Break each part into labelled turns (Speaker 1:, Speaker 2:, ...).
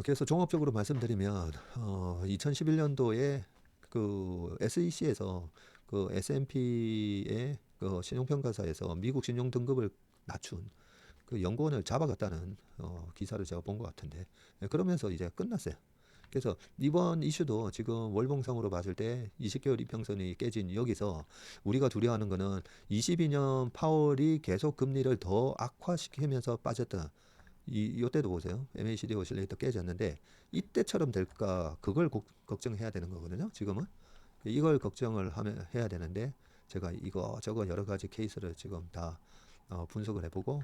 Speaker 1: 그래서 종합적으로 말씀드리면 2011년도에 그 SEC에서 그 S&P의 그 신용평가사에서 미국 신용 등급을 낮춘 그 연구원을 잡아갔다는 기사를 제가 본 것 같은데, 그러면서 이제 끝났어요. 그래서 이번 이슈도 지금 월봉상으로 봤을 때 20개월 이평선이 깨진 여기서 우리가 두려워하는 거는 22년 파월이 계속 금리를 더 악화시키면서 빠졌다. 이때도 보세요. MACD 오실레이터 깨졌는데 이때처럼 될까, 그걸 걱정해야 되는 거거든요. 지금은 이걸 걱정을 해야 되는데, 제가 이거저거 여러 가지 케이스를 지금 다 분석을 해보고,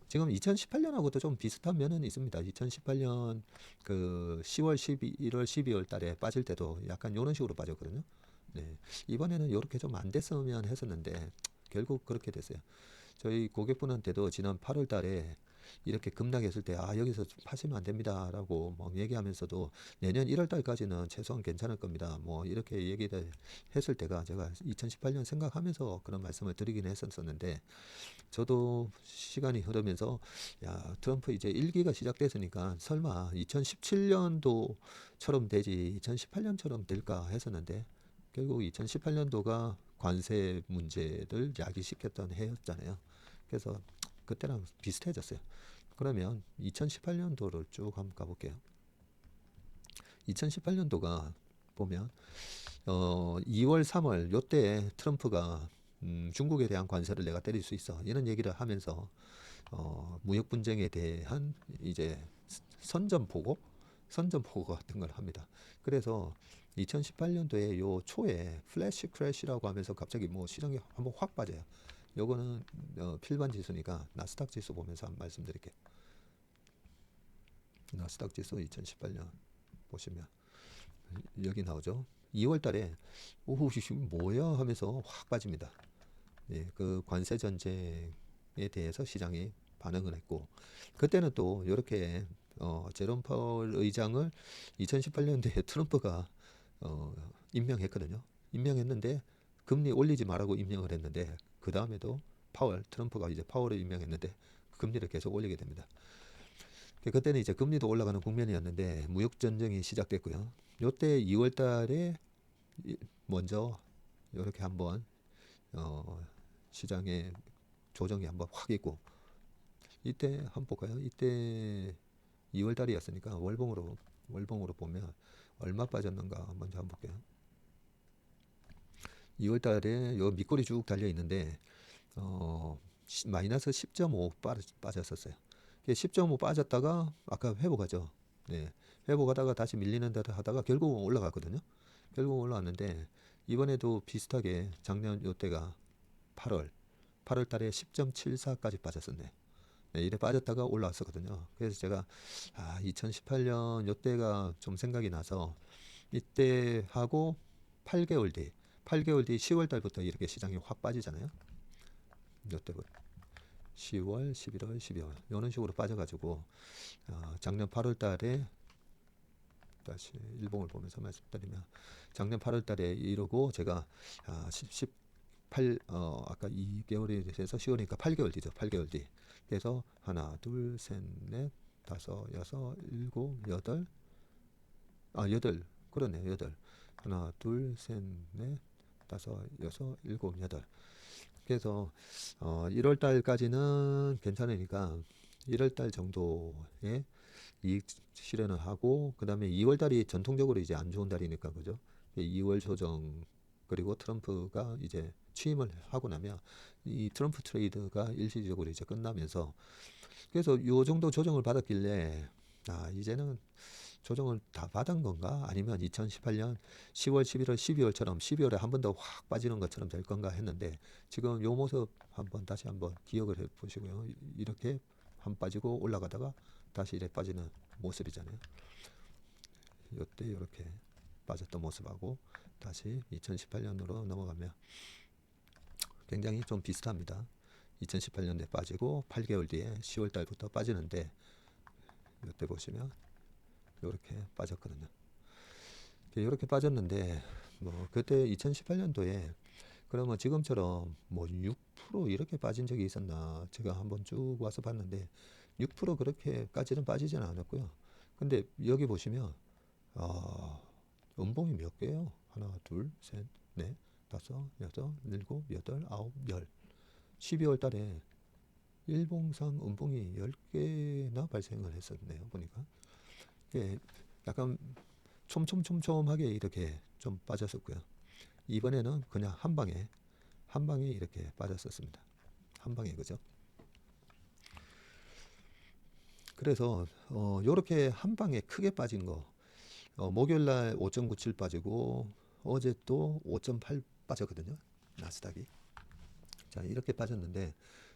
Speaker 1: 지금 2018년하고도 좀 비슷한 면은 있습니다. 2018년 그 10월, 11월, 12월 달에 빠질 때도 약간 이런 식으로 빠졌거든요. 네. 이번에는 이렇게 좀 안 됐으면 했었는데 결국 그렇게 됐어요. 저희 고객분한테도 지난 8월 달에 이렇게 급락했을 때 여기서 파시면 안 됩니다라고 뭐 얘기하면서도 내년 1월 달까지는 최소한 괜찮을 겁니다. 뭐 이렇게 얘기를 했을 때가 제가 2018년 생각하면서 그런 말씀을 드리긴 했었는데, 저도 시간이 흐르면서 야, 트럼프 이제 1기가 시작됐으니까 설마 2017년도처럼 되지 2018년처럼 될까 했었는데, 결국 2018년도가 관세 문제를 야기시켰던 해였잖아요. 그래서 그때랑 비슷해졌어요. 그러면 2018년도를 쭉 한번 가볼게요. 2018년도가 보면 2월, 3월 요때 트럼프가 중국에 대한 관세를 내가 때릴 수 있어, 이런 얘기를 하면서 무역 분쟁에 대한 이제 선전포고 선전포고 같은 걸 합니다. 그래서 2018년도에 요 초에 플래시 크래시라고 하면서 갑자기 뭐 시장이 한번 확 빠져요. 요거는 필반 지수니까 나스닥 지수 보면서 한번 말씀드릴게요. 나스닥 지수 2018년 보시면 여기 나오죠. 2월 달에 오후 뭐야 하면서 확 빠집니다. 예, 그 관세 전쟁에 대해서 시장이 반응을 했고, 그때는 또 이렇게 제롬 파월 의장을 2018년도에 트럼프가 임명했거든요. 임명했는데 금리 올리지 말라고 임명을 했는데, 그 다음에도 트럼프가 이제 파월을 임명했는데 금리를 계속 올리게 됩니다. 그때는 이제 금리도 올라가는 국면이었는데 무역 전쟁이 시작됐고요. 요때 2월 달에 먼저 이렇게 한번 시장에 조정이 한번 확 있고, 이때 한번 볼까요? 이때 2월 달이었으니까 월봉으로 보면 얼마 빠졌는가 먼저 한번 볼게요. 2월 달에 요 밑골이 쭉 달려 있는데 마이너스 10.5 빠졌었어요. 10.5 빠졌다가 아까 회복하죠. 네. 회복하다가 다시 밀리는 듯 하다가 결국은 올라갔거든요. 결국 올라왔는데 이번에도 비슷하게 작년 요때가 8월 달에 10.74까지 빠졌었네. 네, 이래 빠졌다가 올라왔었거든요. 그래서 제가 2018년 요때가 좀 생각이 나서 이때 하고 8개월 뒤 10월 달부터 이렇게 시장이 확 빠지잖아요. 요때부터 10월, 11월, 12월 이런 식으로 빠져가지고 작년 8월 달에 다시 일봉을 보면서 말씀드리면, 작년 8월 달에 이러고 제가 8 아까 2개월이 돼서 10월이니까 8개월 뒤죠. 8개월 뒤. 그래서 하나, 둘, 셋, 넷, 다섯, 여섯, 일곱, 여덟, 여덟. 그러네요. 여덟. 하나, 둘, 셋, 넷, 다섯, 여섯, 일곱, 여덟. 그래서 1월 달까지는 괜찮으니까 1월 달 정도에 이익 실현을 하고, 그다음에 2월 달이 전통적으로 이제 안 좋은 달이니까, 그죠? 2월 조정, 그리고 트럼프가 이제 취임을 하고 나면 이 트럼프 트레이드가 일시적으로 이제 끝나면서, 그래서 요 정도 조정을 받았길래 이제는 조정을 다 받은 건가? 아니면 2018년 10월, 11월, 12월처럼 12월에 한 번 더 확 빠지는 것처럼 될 건가 했는데, 지금 요 모습 다시 한번 기억을 해 보시고요. 이렇게 한 빠지고 올라가다가 다시 이렇게 빠지는 모습이잖아요. 이때 이렇게 빠졌던 모습하고 다시 2018년으로 넘어가면 굉장히 좀 비슷합니다. 2018년에 빠지고 8개월 뒤에 10월 달부터 빠지는데, 이때 보시면 이렇게 빠졌거든요. 이렇게 빠졌는데, 뭐 그때 2018년도에 그러면 지금처럼 뭐 6% 이렇게 빠진 적이 있었나? 제가 한번 쭉 와서 봤는데 6% 그렇게까지는 빠지지는 않았고요. 근데 여기 보시면 음봉이 몇 개예요? 하나, 둘, 셋, 넷, 다섯, 여섯, 일곱, 여덟, 아홉, 열. 12월 달에 일봉상 음봉이 10개나 발생을 했었네요. 보니까. 예, 약간 촘촘촘촘하게 이렇게 좀 빠졌었고요. 이번에는 그냥 한 방에 이렇게 빠졌었습니다. 한 방에 그죠? 그래서 요렇게 한 방에 크게 빠진 거 목요일 날 5.97 빠지고 어제 또 5.8 빠졌거든요. 나스닥이. 자, 이렇게 빠졌는데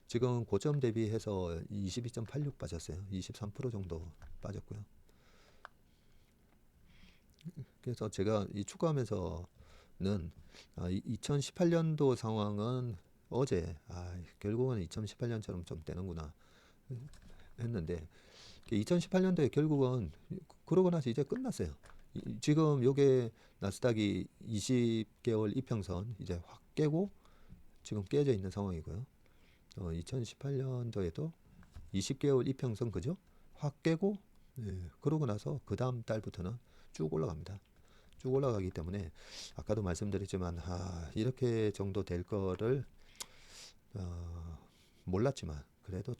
Speaker 1: 지금 고점 대비해서 22.86 빠졌어요. 23% 정도 빠졌고요. 그래서 제가 이 추가하면서는 2018년도 상황은 어제 결국은 2018년처럼 좀 되는구나 했는데 2018년도에 결국은 그러고 나서 이제 끝났어요. 지금 요게 나스닥이 20개월 이평선 이제 확 깨고 지금 깨져 있는 상황이고요. 2018년도에도 20개월 이평선 그죠? 확 깨고 그러고 나서 그 다음 달부터는 쭉 올라갑니다. 쭉 올라가기 때문에 아까도 말씀드렸지만 이렇게 정도 될 거를 몰랐지만 그래도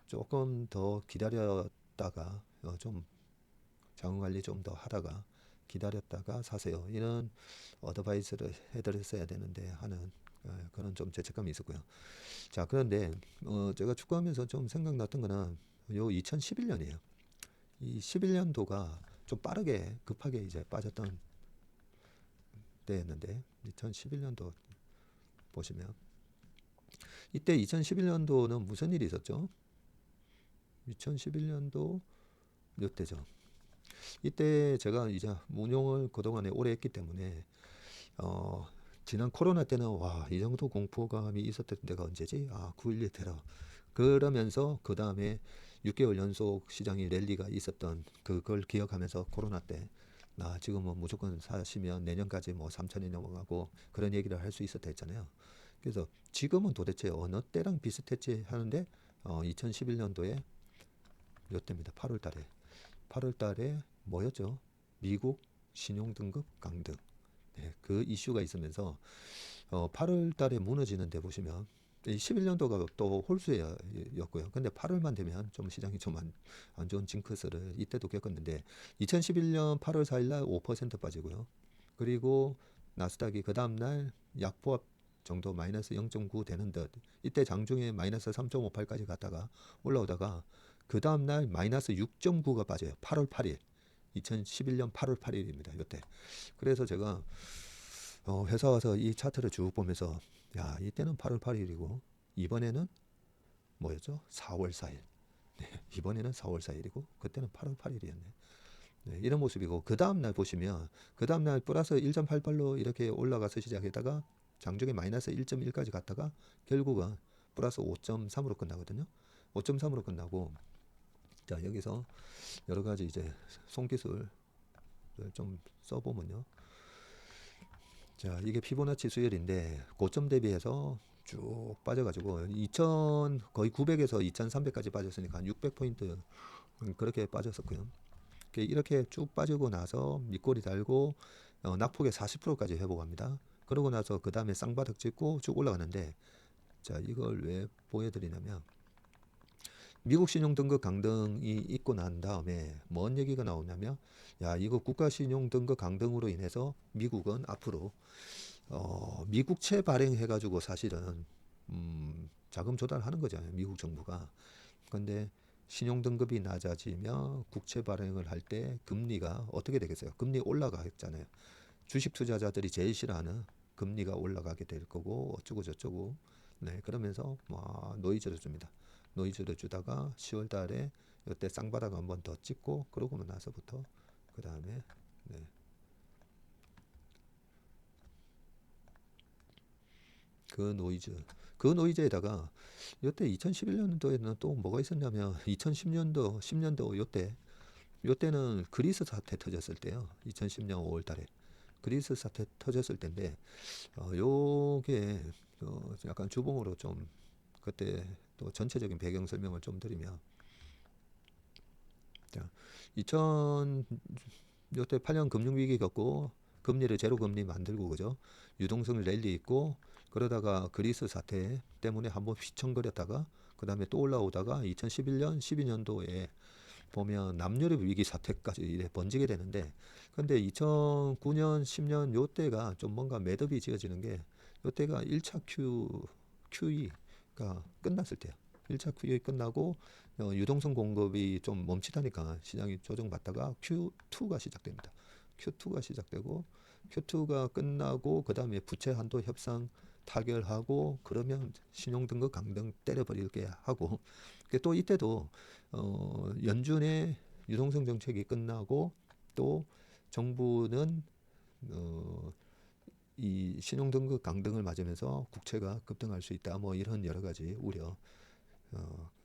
Speaker 1: 조금 더 기다렸다가 좀 자원 관리 좀 더 하다가 기다렸다가 사세요. 이런 어드바이스를 해드렸어야 되는데 하는 그런 좀 죄책감이 있었고요. 자, 그런데 제가 축구하면서 좀 생각났던 거는 요 2011년이에요. 이 11년도가 좀 빠르게 급하게 이제 빠졌던 때였는데 2011년도 보시면 이때 2011년도는 무슨 일이 있었죠? 2011년도 몇 대죠? 이때 제가 이제 운용을 그동안에 오래 했기 때문에 지난 코로나 때는 이 정도 공포감이 있었던 때가 언제지? 9.11 테러. 그러면서 그 다음에 6개월 연속 시장이 랠리가 있었던 그걸 기억하면서 코로나 때 지금은 무조건 사시면 내년까지 뭐 3천이 넘어가고 그런 얘기를 할 수 있었다 했잖아요. 그래서 지금은 도대체 어느 때랑 비슷했지 하는데 2011년도에 몇 때입니다. 8월 달에. 8월 달에 뭐였죠? 미국 신용등급 강등. 네, 그 이슈가 있으면서 8월 달에 무너지는데 보시면 11년도가 또 홀수였고요. 근데 8월만 되면 좀 시장이 좀 안 좋은 징크스를 이때도 겪었는데 2011년 8월 4일 날 5% 빠지고요. 그리고 나스닥이 그 다음 날 약보합 정도 마이너스 0.9 되는 듯 이때 장중에 마이너스 3.58까지 갔다가 올라오다가 그 다음 날 마이너스 6.9가 빠져요. 8월 8일. 2011년 8월 8일입니다. 이때. 그래서 제가 회사 와서 이 차트를 쭉 보면서 이때는 8월 8일이고 이번에는 뭐였죠? 4월 4일. 네, 이번에는 4월 4일이고 그때는 8월 8일이었네. 네, 이런 모습이고 그 다음 날 보시면 그 다음 날 플러스 1.88로 이렇게 올라가서 시작했다가 장중에 마이너스 1.1까지 갔다가 결국은 플러스 5.3으로 끝나거든요. 5.3으로 끝나고 자, 여기서 여러 가지 이제 손기술을 좀 써보면요. 자, 이게 피보나치 수열인데 고점 대비해서 쭉 빠져가지고 2000 거의 900에서 2300까지 빠졌으니까 한 600포인트 그렇게 빠졌었고요. 이렇게 쭉 빠지고 나서 밑꼬리 달고 낙폭의 40%까지 회복합니다. 그러고 나서 그 다음에 쌍바닥 찍고 쭉 올라가는데 자, 이걸 왜 보여드리냐면 미국 신용 등급 강등이 있고 난 다음에 뭔 얘기가 나오냐면 이거 국가 신용 등급 강등으로 인해서 미국은 앞으로 미국채 발행해 가지고 사실은 자금 조달하는 거잖아요. 미국 정부가. 근데 신용 등급이 낮아지면 국채 발행을 할 때 금리가 어떻게 되겠어요? 금리 올라가겠잖아요. 주식 투자자들이 제일 싫어하는 금리가 올라가게 될 거고 어쩌고 저쩌고. 네, 그러면서 노이즈를 줍니다. 노이즈를 주다가 10월 달에 이때 쌍바닥 한번 더 찍고 그러고 나서부터 그 다음에 그 노이즈에다가 이때 2011년도에는 또 뭐가 있었냐면 2010년도 10년도 요때는 그리스 사태 터졌을 때요. 2010년 5월 달에 그리스 사태 터졌을 때인데 요게 약간 주봉으로 좀 그때 또 전체적인 배경 설명을 좀 드리면, 자, 2000 요때 8년 금융위기 겪고 금리를 제로 금리 만들고 그죠? 유동성 랠리 있고 그러다가 그리스 사태 때문에 한번 휘청거렸다가 그 다음에 또 올라오다가 2011년 12년도에 보면 남유럽 위기 사태까지 이래 번지게 되는데, 근데 2009년 10년 요때가 좀 뭔가 매듭이 지어지는 게 요때가 1차 QE가 끝났을 때야. 1차 QE 끝나고 유동성 공급이 좀 멈칫하니까 시장이 조정받다가 Q2가 시작됩니다. Q2가 시작되고 Q2가 끝나고 그 다음에 부채 한도 협상 타결하고 그러면 신용등급 강등 때려버릴게 하고, 또 이때도 연준의 유동성 정책이 끝나고 또 정부는 이 신용등급 강등을 맞으면서 국채가 급등할 수 있다, 뭐 이런 여러 가지 우려.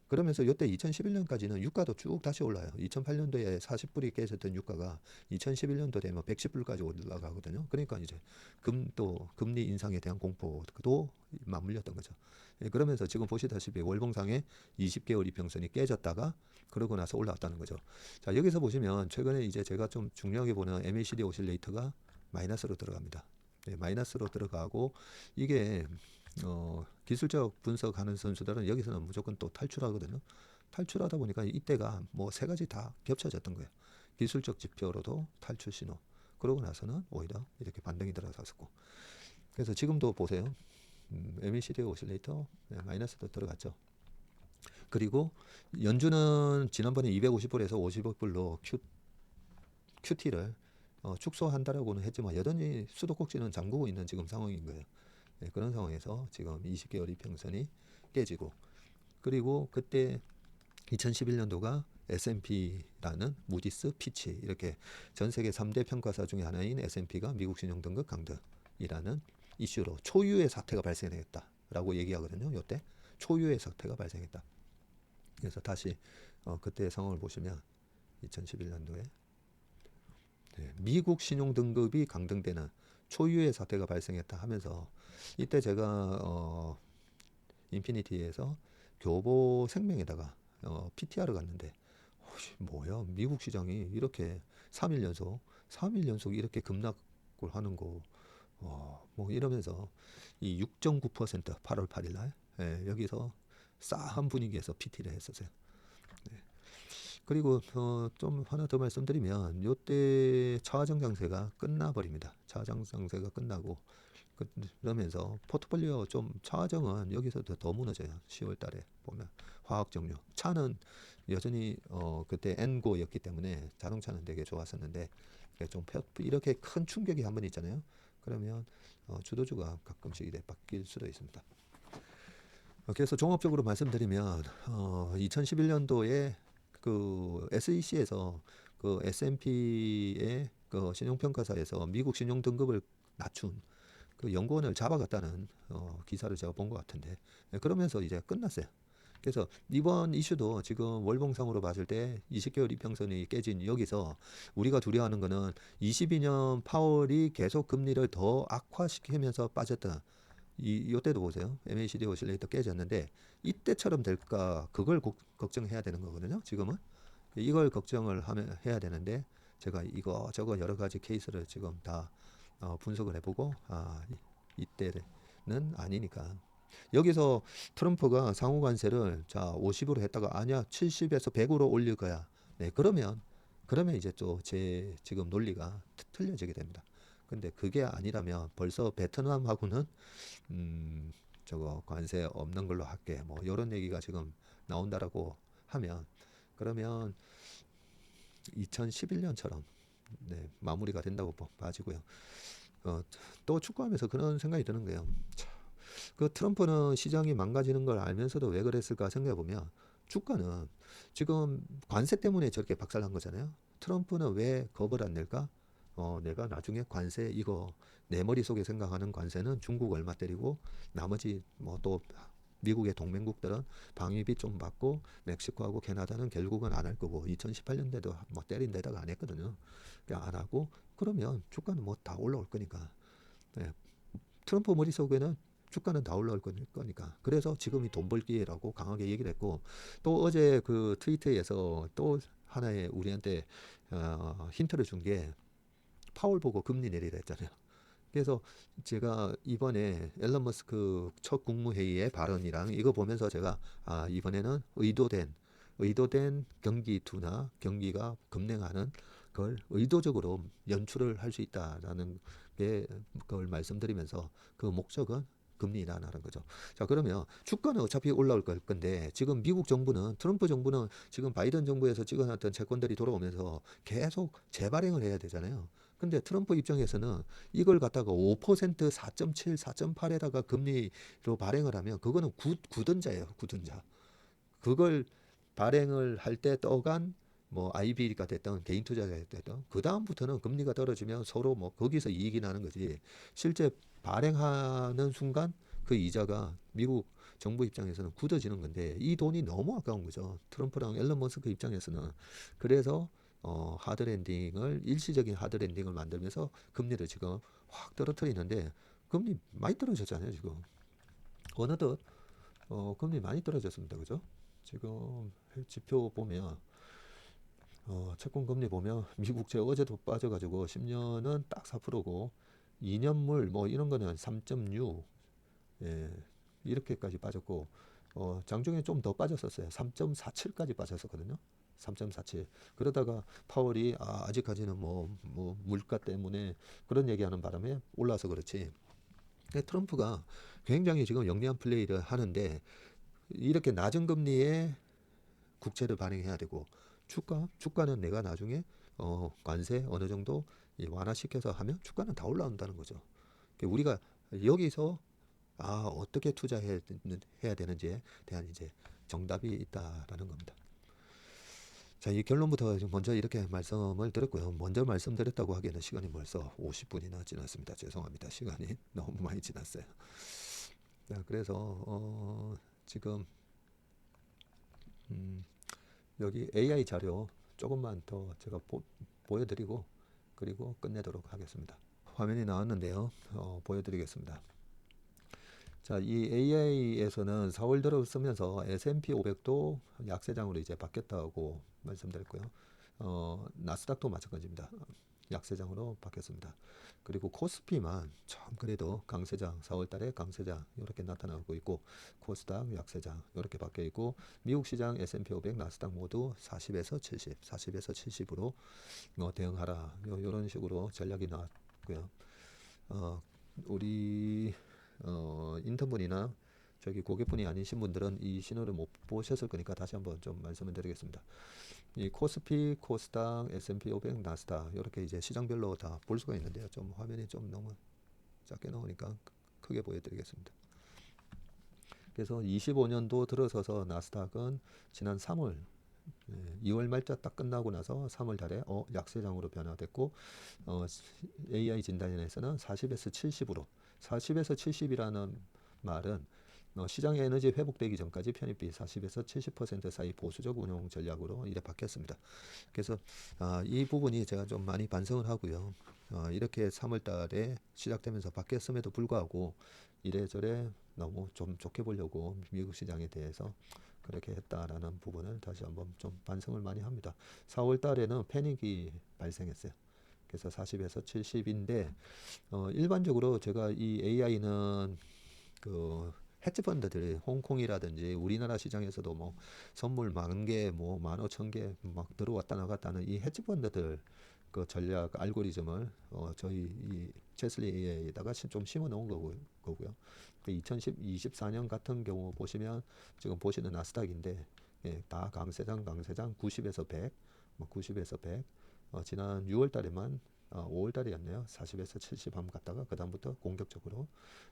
Speaker 1: 그러면서 이때 2011년까지는 유가도 쭉 다시 올라요. 2008년도에 40불이 깨졌던 유가가 2011년도 되면 110불까지 올라가거든요. 그러니까 이제 또 금리 인상에 대한 공포도 맞물렸던 거죠. 예, 그러면서 지금 보시다시피 월봉상에 20개월 이평선이 깨졌다가 그러고 나서 올라왔다는 거죠. 자, 여기서 보시면 최근에 이제 제가 좀 중요하게 보는 MACD 오실레이터가 마이너스로 들어갑니다. 네, 마이너스로 들어가고 이게 기술적 분석하는 선수들은 여기서는 무조건 또 탈출하거든요. 탈출하다 보니까 이때가 뭐 세 가지 다 겹쳐졌던 거예요. 기술적 지표로도 탈출 신호. 그러고 나서는 오히려 이렇게 반등이 들어갔었고. 그래서 지금도 보세요. MACD 오실레이터 마이너스도 들어갔죠. 그리고 연준은 지난번에 250불에서 50불로 QT를 축소한다라고는 했지만 여전히 수도꼭지는 잠그고 있는 지금 상황인 거예요. 네, 그런 상황에서 지금 20개월 이평선이 깨지고, 그리고 그때 2011년도가 S&P라는 무디스, 피치 이렇게 전 세계 3대 평가사 중에 하나인 S&P가 미국 신용등급 강등이라는 이슈로 초유의 사태가 발생했다라고 얘기하거든요. 이때 초유의 사태가 발생했다. 그래서 다시 그때 상황을 보시면 2011년도에 미국 신용등급이 강등되는 초유의 사태가 발생했다 하면서, 이때 제가 인피니티에서 교보 생명에다가 PTR을 갔는데 뭐야 미국 시장이 이렇게 3일 연속 이렇게 급락을 하는 거, 뭐 이러면서 이 6.9% 8월 8일 날 여기서 싸한 분위기에서 PT를 했었어요. 네. 그리고 좀 하나 더 말씀드리면 요때 차화정 장세가 끝나버립니다. 차화정 장세가 끝나고 그러면서 포트폴리오 좀 차화정은 여기서 더 무너져요. 10월 달에 보면 화학정류 차는 여전히 그때 엔고였기 때문에 자동차는 되게 좋았었는데 좀 이렇게 큰 충격이 한번 있잖아요. 그러면 주도주가 가끔씩 이래 바뀔 수도 있습니다. 그래서 종합적으로 말씀드리면 2011년도에 그 SEC에서 그 S&P의 그 신용평가사에서 미국 신용 등급을 낮춘 그 연구원을 잡아갔다는 기사를 제가 본 것 같은데, 그러면서 이제 끝났어요. 그래서 이번 이슈도 지금 월봉상으로 봤을 때 20개월 이평선이 깨진 여기서 우리가 두려워하는 거는 22년 파월이 계속 금리를 더 악화시키면서 빠졌다. 이때도 보세요. MACD 오실레이터 깨졌는데 이때처럼 될까 그걸 걱정해야 되는 거거든요. 지금은 이걸 걱정을 해야 되는데 제가 이거 여러 가지 케이스를 지금 다 분석을 해보고 이때는 아니니까. 여기서 트럼프가 상호 관세를 자 50으로 했다가 아니야 70에서 100으로 올릴 거야. 네, 그러면 이제 또 제 지금 논리가 틀려지게 됩니다. 근데 그게 아니라면 벌써 베트남하고는 저거 관세 없는 걸로 할게 뭐 이런 얘기가 지금 나온다라고 하면, 그러면 2011년처럼 마무리가 된다고 봐지고요. 또 축구하면서 그런 생각이 드는 거예요. 그 트럼프는 시장이 망가지는 걸 알면서도 왜 그랬을까 생각해 보면 주가는 지금 관세 때문에 저렇게 박살난 거잖아요. 트럼프는 왜 겁을 안 낼까? 내가 나중에 관세 이거 내 머릿속에 생각하는 관세는 중국 얼마 때리고 나머지 뭐 또 미국의 동맹국들은 방위비 좀 받고 멕시코하고 캐나다는 결국은 안 할 거고 2018년대도 뭐 때린 데다가 안 했거든요. 안 하고 그러면 주가는 뭐 다 올라올 거니까. 예, 트럼프 머릿속에는 주가는 다 올라올 거니까. 그래서 지금이 돈 벌 기회라고 강하게 얘기를 했고, 또 어제 그 트위터에서 또 하나의 우리한테 힌트를 준 게 파월 보고 금리 내리라 했잖아요. 그래서 제가 이번에 앨런 머스크 첫 국무회의의 발언이랑 이거 보면서 제가 이번에는 의도된 경기 둔화, 경기가 급냉하는 걸 의도적으로 연출을 할 수 있다라는 게 그걸 말씀드리면서 그 목적은 금리 인하라는 거죠. 자, 그러면 주가는 어차피 올라올 건데 지금 미국 정부는 트럼프 정부는 지금 바이든 정부에서 찍어놨던 채권들이 돌아오면서 계속 재발행을 해야 되잖아요. 근데 트럼프 입장에서는 이걸 갖다가 5%, 4.7, 4.8에다가 금리로 발행을 하면 그거는 굳은자예요, 굳은자. 그걸 발행을 할 때 떠간 뭐 IB가 됐던 개인 투자자가 됐던 그 다음부터는 금리가 떨어지면 서로 뭐 거기서 이익이 나는 거지. 실제 발행하는 순간 그 이자가 미국 정부 입장에서는 굳어지는 건데 이 돈이 너무 아까운 거죠. 트럼프랑 앨런 머스크 입장에서는. 그래서 하드랜딩을 일시적인 하드랜딩을 만들면서 금리를 지금 확 떨어뜨리는데 금리 많이 떨어졌잖아요 지금. 어느덧 금리 많이 떨어졌습니다. 그죠? 지금 지표 보면 채권 금리 보면 미국채 어제도 빠져가지고 10년은 딱 4%고 2년물 뭐 이런 거는 3.6 예, 이렇게까지 빠졌고 장중에 좀 더 빠졌었어요. 3.47까지 빠졌었거든요. 3.47. 그러다가 파월이 아직까지는 뭐 물가 때문에 그런 얘기하는 바람에 올라서 그렇지. 트럼프가 굉장히 지금 영리한 플레이를 하는데 이렇게 낮은 금리에 국채를 발행해야 되고 주가는 내가 나중에 관세 어느 정도 완화시켜서 하면 주가는 다 올라온다는 거죠. 우리가 여기서 어떻게 투자해야 되는지에 대한 이제 정답이 있다라는 겁니다. 자, 이 결론부터 먼저 이렇게 말씀을 드렸고요. 먼저 말씀드렸다고 하기에는 시간이 벌써 50분이나 지났습니다. 죄송합니다. 시간이 너무 많이 지났어요. 자, 그래서 지금 여기 AI 자료 조금만 더 제가 보여드리고 그리고 끝내도록 하겠습니다. 화면이 나왔는데요. 보여드리겠습니다. 자, 이 AI에서는 4월 들어 쓰면서 S&P 500도 약세장으로 이제 바뀌었다고 말씀드렸고요. 나스닥도 마찬가지입니다. 약세장으로 바뀌었습니다. 그리고 코스피만 참 그래도 강세장, 4월 달에 강세장 이렇게 나타나고 있고 코스닥 약세장 이렇게 바뀌어 있고 미국 시장 S&P 500, 나스닥 모두 40에서 70, 40에서 70으로 대응하라. 이런 식으로 전략이 나왔고요. 우리 인턴분이나 저기 고객분이 아니신 분들은 이 신호를 못 보셨을 거니까 다시 한번 좀 말씀을 드리겠습니다. 이 코스피, 코스닥, S&P 500, 나스닥 이렇게 이제 시장별로 다 볼 수가 있는데요. 좀 화면이 좀 너무 작게 나오니까 크게 보여드리겠습니다. 그래서 25년도 들어서서 나스닥은 지난 3월 2월 말자 딱 끝나고 나서 3월 달에 약세장으로 변화됐고 AI 진단에서는 40에서 70으로 40에서 70이라는 말은 시장의 에너지 회복되기 전까지 편입비 40에서 70% 사이 보수적 운용 전략으로 이래 바뀌었습니다. 그래서 이 부분이 제가 좀 많이 반성을 하고요. 이렇게 3월 달에 시작되면서 바뀌었음에도 불구하고 이래저래 너무 좀 좋게 보려고 미국 시장에 대해서 그렇게 했다라는 부분을 다시 한번 좀 반성을 많이 합니다. 4월 달에는 패닉이 발생했어요. 그래서 40에서 70인데 일반적으로 제가 이 AI는 그 헤지펀드들 홍콩이라든지 우리나라 시장에서도 뭐 선물 10,000개 뭐 15,000개 막 들어왔다 나갔다는 이 헤지펀드들 그 전략 알고리즘을 저희 이 체슬리 AI에다가 좀 심어 놓은 거고요. 2024년 같은 경우 보시면 지금 보시는 나스닥인데 다 강세장 90에서 100, 뭐 90에서 100. 지난 6월 달에만 5월 달이었네요. 40에서 70 한번 갔다가 그 다음부터 공격적으로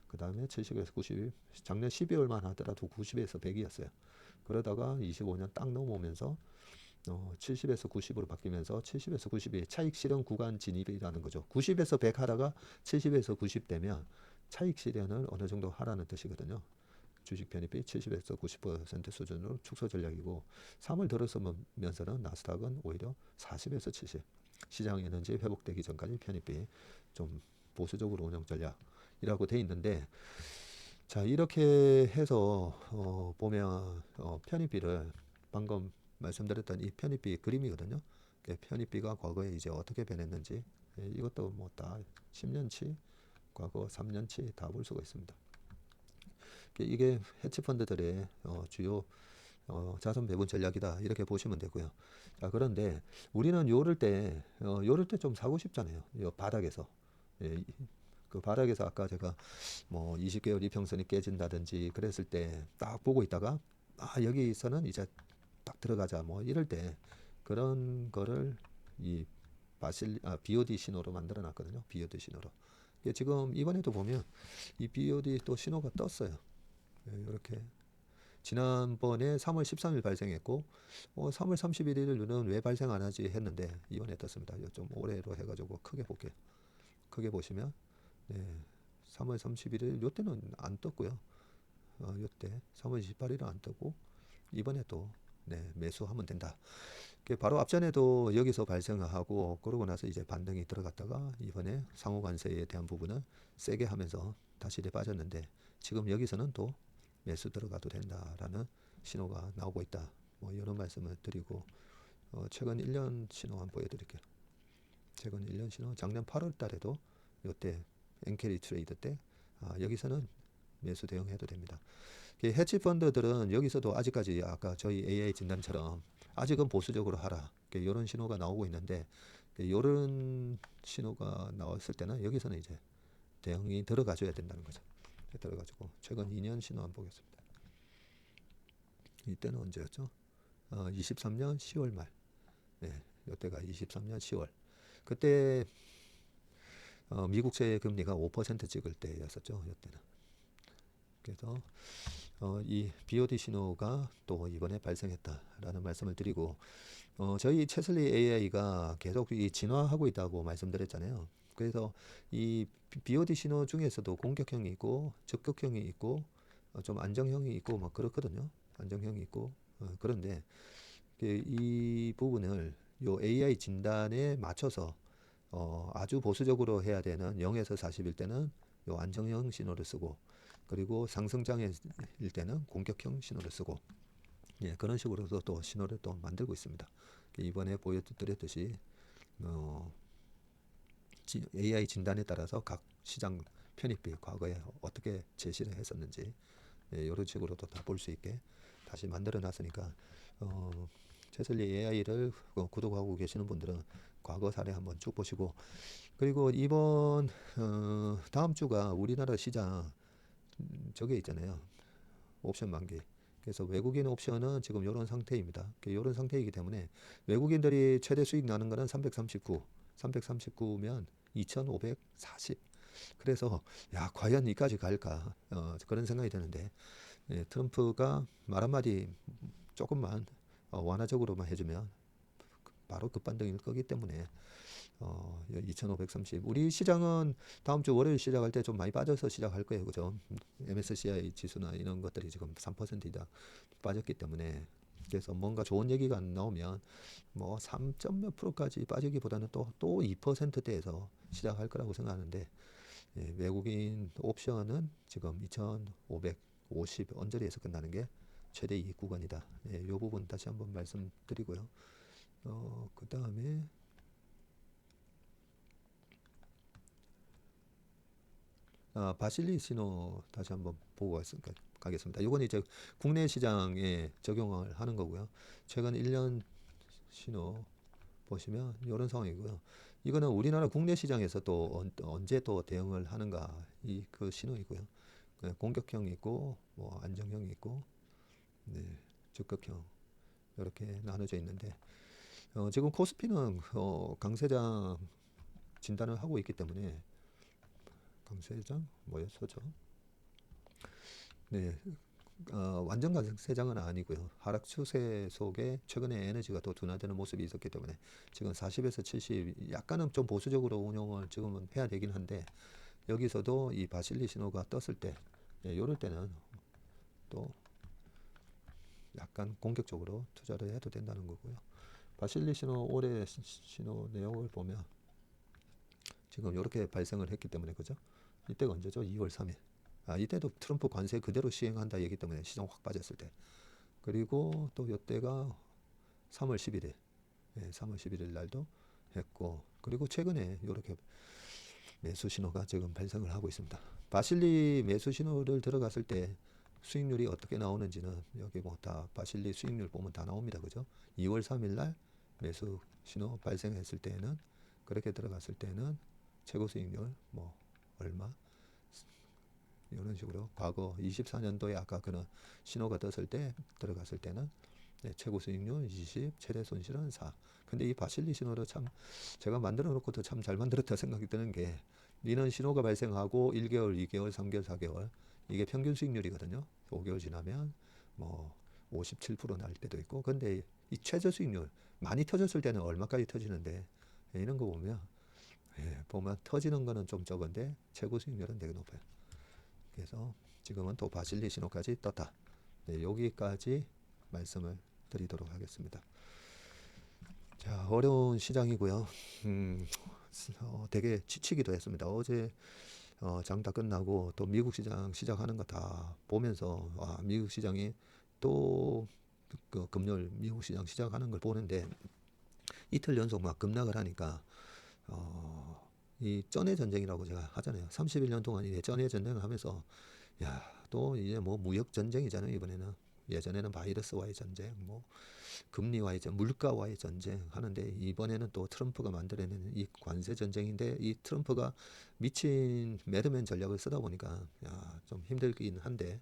Speaker 1: 그 다음에 70에서 90 작년 12월만 하더라도 90에서 100이었어요. 그러다가 25년 딱 넘어오면서 70에서 90으로 바뀌면서 70에서 90이 차익 실현 구간 진입이라는 거죠. 90에서 100 하다가 70에서 90 되면 차익 실현을 어느 정도 하라는 뜻이거든요. 주식 편입비 70에서 90% 수준으로 축소 전략이고 3월 들어서면서는 나스닥은 오히려 40에서 70 시장 에너지 회복되기 전까지 편입비 좀 보수적으로 운영 전략이라고 돼 있는데, 자 이렇게 해서 보면 편입비를 방금 말씀드렸던 이 편입비 그림이거든요. 편입비가 과거에 이제 어떻게 변했는지, 이것도 뭐 다 10년치, 과거 3년치 다 볼 수가 있습니다. 이게 헤지펀드들의 주요 자산 배분 전략이다 이렇게 보시면 되고요. 자 그런데 우리는 요럴 때 좀 사고 싶잖아요. 요 바닥에서. 예, 그 바닥에서 아까 제가 뭐 20개월 이평선이 깨진다든지 그랬을 때 딱 보고 있다가 여기서는 이제 딱 들어가자 뭐 이럴 때 그런 거를 이 BOD 신호로 만들어 놨거든요. BOD 신호로. 지금 이번에도 보면 이 BOD 또 신호가 떴어요. 이렇게 지난번에 3월 13일 발생했고 3월 31일은 왜 발생 안 하지 했는데 이번에 떴습니다. 좀 올해로 해가지고 크게 볼게요. 크게 보시면 3월 31일 요때는 안 떴고요. 요때 3월 28일은 안 뜨고 이번에 또 매수하면 된다. 바로 앞전에도 여기서 발생하고 그러고 나서 이제 반등이 들어갔다가 이번에 상호관세에 대한 부분을 세게 하면서 다시 빠졌는데 지금 여기서는 또 매수 들어가도 된다라는 신호가 나오고 있다. 뭐 이런 말씀을 드리고 최근 1년 신호 한번 보여드릴게요. 최근 1년 신호 작년 8월 달에도 이때 엔캐리 트레이드 때 여기서는 매수 대응해도 됩니다. 헤지 펀드들은 여기서도 아직까지 아까 저희 AI 진단처럼 아직은 보수적으로 하라 이런 신호가 나오고 있는데 이런 신호가 나왔을 때는 여기서는 이제 대응이 들어가줘야 된다는 거죠. 들어가지고 최근 2년 신호 한번 보겠습니다. 이때는 언제였죠? 23년 10월 말. 이때가 23년 10월. 그때 미국채 금리가 5% 찍을 때였었죠. 이때는. 그래서 이 BOD 신호가 또 이번에 발생했다라는 말씀을 드리고 저희 채슬리 AI가 계속 이 진화하고 있다고 말씀드렸잖아요. 그래서 이 BOD 신호 중에서도 공격형이 있고 적극형이 있고 좀 안정형이 있고 막 그렇거든요. 안정형이 있고 그런데 이 부분을 요 AI 진단에 맞춰서 아주 보수적으로 해야 되는 0에서 40일 때는 요 안정형 신호를 쓰고 그리고 상승장일 때는 공격형 신호를 쓰고 그런 식으로도 또 신호를 또 만들고 있습니다. 이번에 보여드렸듯이 AI 진단에 따라서 각 시장 편입비 과거에 어떻게 제시를 했었는지 이런 식으로도 다 볼 수 있게 다시 만들어 놨으니까 채슬리 AI를 구독하고 계시는 분들은 과거 사례 한번 쭉 보시고 그리고 이번 다음 주가 우리나라 시장 저게 있잖아요. 옵션 만기. 그래서 외국인 옵션은 지금 이런 상태입니다. 이런 상태이기 때문에 외국인들이 최대 수익 나는 거는 339면 2,540. 그래서 과연 이까지 갈까 그런 생각이 드는데 트럼프가 말 한마디 조금만 완화적으로만 해주면 바로 급반등일 거기 때문에 2,530. 우리 시장은 다음 주 월요일 시작할 때 좀 많이 빠져서 시작할 거예요. 그죠? MSCI 지수나 이런 것들이 지금 3% 이상 빠졌기 때문에 그래서 뭔가 좋은 얘기가 안 나오면 뭐 3점 몇 프로까지 빠지기보다는 또 2%대에서 시작할 거라고 생각하는데 외국인 옵션은 지금 2,550 언저리에서 끝나는 게 최대 이익 구간이다. 이 부분 다시 한번 말씀드리고요. 그 다음에 바실리 신호 다시 한번 보고 가겠습니다. 이건 이제 국내 시장에 적용을 하는 거고요. 최근 1년 신호 보시면 이런 상황이고요. 이거는 우리나라 국내 시장에서 또 언제 또 대응을 하는가 이 그 신호이고요. 공격형이 있고 뭐 안정형이 있고 적극형 이렇게 나눠져 있는데 지금 코스피는 강세장 진단을 하고 있기 때문에 강세장 뭐였었죠? 완전 강세장은 아니고요. 하락 추세 속에 최근에 에너지가 더 둔화되는 모습이 있었기 때문에 지금 40에서 70 약간은 좀 보수적으로 운용을 지금은 해야 되긴 한데 여기서도 이 바실리 신호가 떴을 때 이럴 때는 또 약간 공격적으로 투자를 해도 된다는 거고요. 바실리 신호 올해 신호 내역을 보면 지금 이렇게 발생을 했기 때문에 그죠? 이때가 언제죠? 2월 3일. 이때도 트럼프 관세 그대로 시행한다 얘기 때문에 시장 확 빠졌을 때. 그리고 또 이때가 3월 11일. 3월 11일 날도 했고, 그리고 최근에 이렇게 매수 신호가 지금 발생을 하고 있습니다. 바실리 매수 신호를 들어갔을 때 수익률이 어떻게 나오는지는 여기 뭐 다 바실리 수익률 보면 다 나옵니다. 그죠? 2월 3일 날 매수 신호 발생했을 때는, 그렇게 들어갔을 때는 최고 수익률 뭐 얼마 이런 식으로, 과거 24년도에 아까 그런 신호가 떴을 때 들어갔을 때는 최고 수익률 20, 최대 손실은 4. 근데 이 바실리 신호를 참 제가 만들어 놓고도 참 잘 만들었다 생각이 드는 게, 이런 신호가 발생하고 1개월, 2개월, 3개월, 4개월 이게 평균 수익률이거든요. 5개월 지나면 뭐 57%날 때도 있고, 근데 이 최저 수익률 많이 터졌을 때는 얼마까지 터지는데, 이런 거 보면 보면 터지는 거는 좀 적은데 최고 수익률은 되게 높아요. 그래서 지금은 또 바실리 신호까지 떴다. 여기까지 말씀을 드리도록 하겠습니다. 자, 어려운 시장이고요. 되게 지치기도 했습니다. 어제 장 다 끝나고 또 미국 시장 시작하는 거 다 보면서, 미국 시장이 또 그 금요일 미국 시장 시작하는 걸 보는데 이틀 연속 막 급락을 하니까, 이 전의 전쟁이라고 제가 하잖아요. 31년 동안 이 전의 전쟁을 하면서, 야, 또 이제 뭐 무역 전쟁이잖아요, 이번에는. 예전에는 바이러스와의 전쟁, 뭐 금리와의 전쟁, 물가와의 전쟁 하는데, 이번에는 또 트럼프가 만들어내는 이 관세 전쟁인데, 이 트럼프가 미친 매드맨 전략을 쓰다 보니까 좀 힘들긴 한데,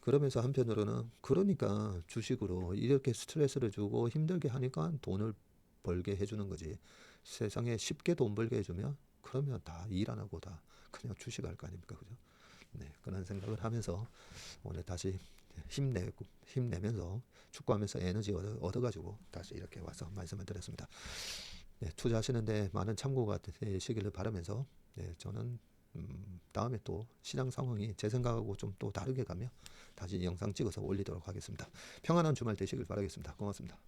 Speaker 1: 그러면서 한편으로는 그러니까 주식으로 이렇게 스트레스를 주고 힘들게 하니까 돈을 벌게 해주는 거지. 세상에 쉽게 돈 벌게 해주면 그러면 다 일 안 하고 다 그냥 주식할 거 아닙니까, 그죠? 네, 그런 생각을 하면서 오늘 다시 힘내면서 축구하면서 에너지 얻어가지고 다시 이렇게 와서 말씀을 드렸습니다. 네, 투자하시는데 많은 참고가 되시기를 바라면서, 저는 다음에 또 시장 상황이 제 생각하고 좀 또 다르게 가면 다시 영상 찍어서 올리도록 하겠습니다. 평안한 주말 되시길 바라겠습니다. 고맙습니다.